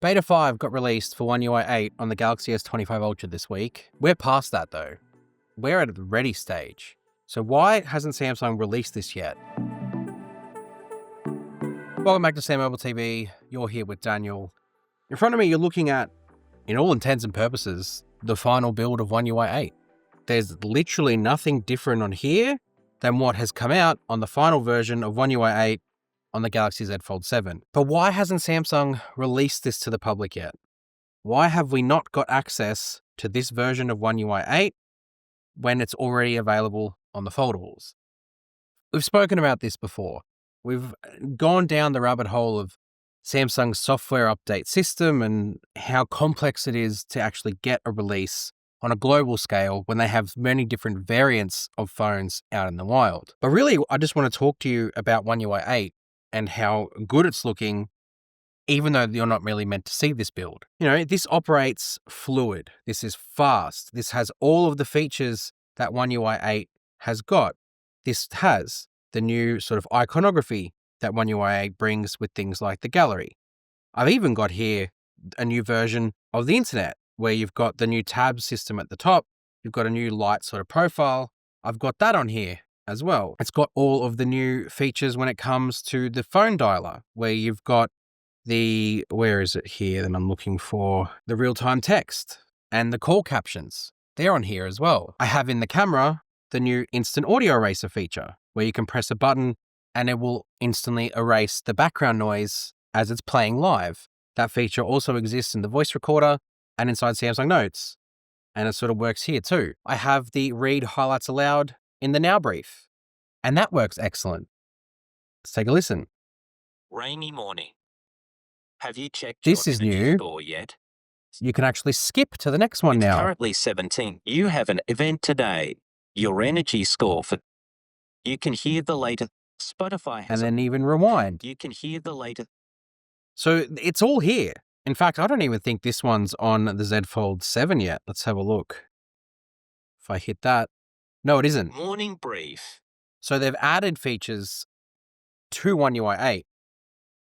Beta 5 got released for One UI 8 on the Galaxy S25 Ultra this week. We're past that though. We're at the ready stage. So why hasn't Samsung released this yet? Welcome back to SamMobile TV. You're here with Daniel. In front of me, you're looking at, in all intents and purposes, the final build of One UI 8. There's literally nothing different on here than what has come out on the final version of One UI 8 on the Galaxy Z Fold 7. But why hasn't Samsung released this to the public yet? Why have we not got access to this version of One UI 8 when it's already available on the foldables? We've spoken about this before. We've gone down the rabbit hole of Samsung's software update system and how complex it is to actually get a release on a global scale when they have many different variants of phones out in the wild. But really, I just want to talk to you about One UI 8 and how good it's looking, even though you're not really meant to see this build. You know, this operates fluid. This is fast. This has all of the features that One UI 8 has got. This has the new sort of iconography that One UI 8 brings with things like the gallery. I've even got here a new version of the internet where you've got the new tab system at the top. You've got a new light sort of profile. I've got that on here as well. It's got all of the new features when it comes to the phone dialer, where you've got where is it here that I'm looking for? The real-time text and the call captions. They're on here as well. I have in the camera the new instant audio eraser feature, where you can press a button and it will instantly erase the background noise as it's playing live. That feature also exists in the voice recorder and inside Samsung Notes. And it sort of works here too. I have the read highlights aloud in the Now Brief, and that works excellent. Let's take a listen. Rainy morning. Have you checked This your is energy new. score yet? You can actually skip to the next one It's now. currently 17. You have an event today. Your energy score for... You can hear the latest... Spotify has... And then even rewind. You can hear the latest... So it's all here. In fact, I don't even think this one's on the Z Fold 7 yet. Let's have a look. If I hit that. No, it isn't. Morning brief. So they've added features to One UI 8.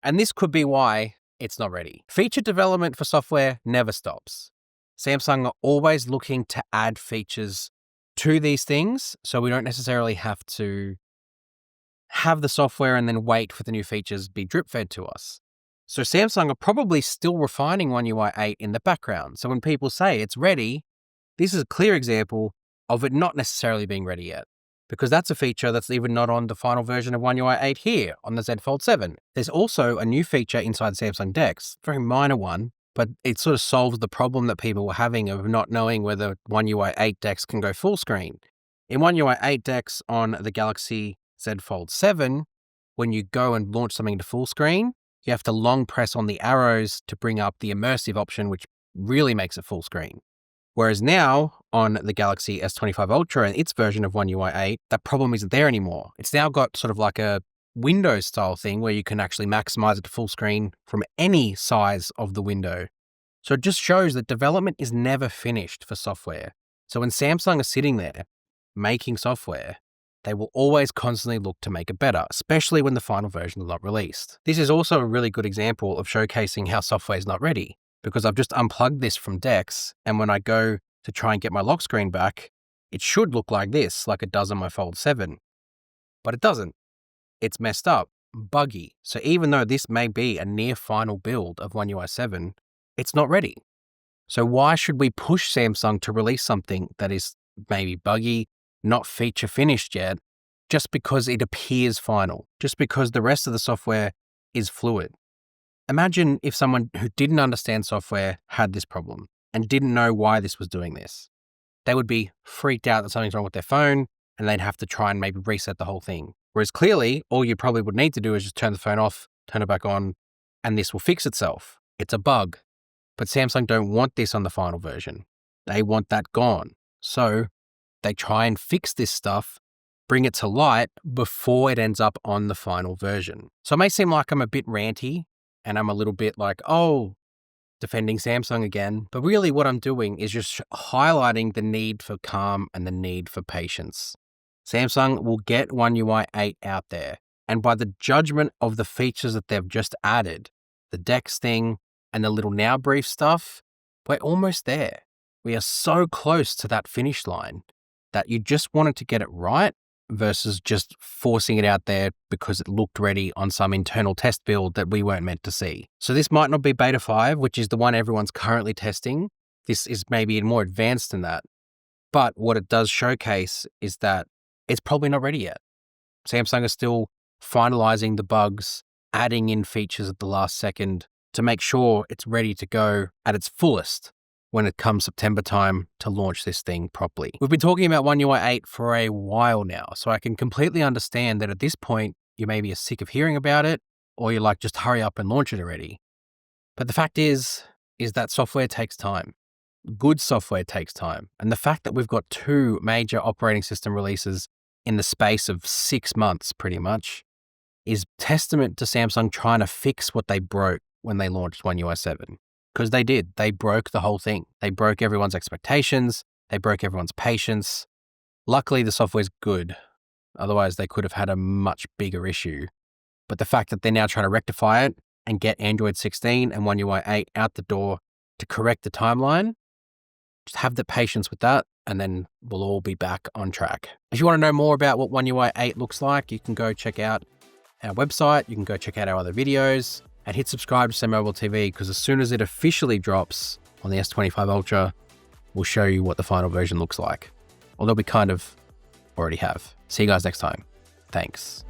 And this could be why it's not ready. Feature development for software never stops. Samsung are always looking to add features to these things, so we don't necessarily have to have the software and then wait for the new features be drip fed to us. So Samsung are probably still refining One UI 8 in the background. So when people say it's ready, this is a clear example of it not necessarily being ready yet, because that's a feature that's even not on the final version of One UI 8 here on the Z Fold 7. There's also a new feature inside Samsung DeX, very minor one, but it sort of solves the problem that people were having of not knowing whether One UI 8 DeX can go full screen. In One UI 8 DeX on the Galaxy Z Fold 7, when you go and launch something to full screen, you have to long press on the arrows to bring up the immersive option, which really makes it full screen. Whereas now, on the Galaxy S25 Ultra and its version of One UI 8, that problem isn't there anymore. It's now got sort of like a Windows style thing where you can actually maximize it to full screen from any size of the window. So it just shows that development is never finished for software. So when Samsung are sitting there making software, they will always constantly look to make it better, especially when the final version is not released. This is also a really good example of showcasing how software is not ready, because I've just unplugged this from DeX, and when I go to try and get my lock screen back, it should look like this, like it does on my Fold 7. But it doesn't. It's messed up, buggy. So even though this may be a near final build of One UI 7, it's not ready. So why should we push Samsung to release something that is maybe buggy, not feature finished yet, just because it appears final, just because the rest of the software is fluid? Imagine if someone who didn't understand software had this problem and didn't know why this was doing this. They would be freaked out that something's wrong with their phone and they'd have to try and maybe reset the whole thing. Whereas clearly, all you probably would need to do is just turn the phone off, turn it back on, and this will fix itself. It's a bug. But Samsung don't want this on the final version. They want that gone. So they try and fix this stuff, bring it to light before it ends up on the final version. So it may seem like I'm a bit ranty and I'm a little bit like, oh, defending Samsung again. But really what I'm doing is just highlighting the need for calm and the need for patience. Samsung will get One UI 8 out there. And by the judgment of the features that they've just added, the DeX thing and the little now brief stuff, we're almost there. We are so close to that finish line that you just wanted to get it right versus just forcing it out there because it looked ready on some internal test build that we weren't meant to see. So this might not be beta 5, which is the one everyone's currently testing. This is maybe more advanced than that. But what it does showcase is that it's probably not ready yet. Samsung is still finalizing the bugs, adding in features at the last second to make sure it's ready to go at its fullest when it comes September time to launch this thing properly. We've been talking about One UI 8 for a while now, so I can completely understand that at this point, you may be sick of hearing about it, or you're like, just hurry up and launch it already. But the fact is that software takes time. Good software takes time. And the fact that we've got 2 major operating system releases in the space of 6 months, pretty much, is testament to Samsung trying to fix what they broke when they launched One UI 7. Because they did. They broke the whole thing. They broke everyone's expectations. They broke everyone's patience. Luckily, the software's good. Otherwise, they could have had a much bigger issue. But the fact that they're now trying to rectify it and get Android 16 and One UI 8 out the door to correct the timeline, just have the patience with that, and then we'll all be back on track. If you want to know more about what One UI 8 looks like, you can go check out our website. You can go check out our other videos. And hit subscribe to SamMobile TV, because as soon as it officially drops on the S25 Ultra, we'll show you what the final version looks like. Although we kind of already have. See you guys next time. Thanks.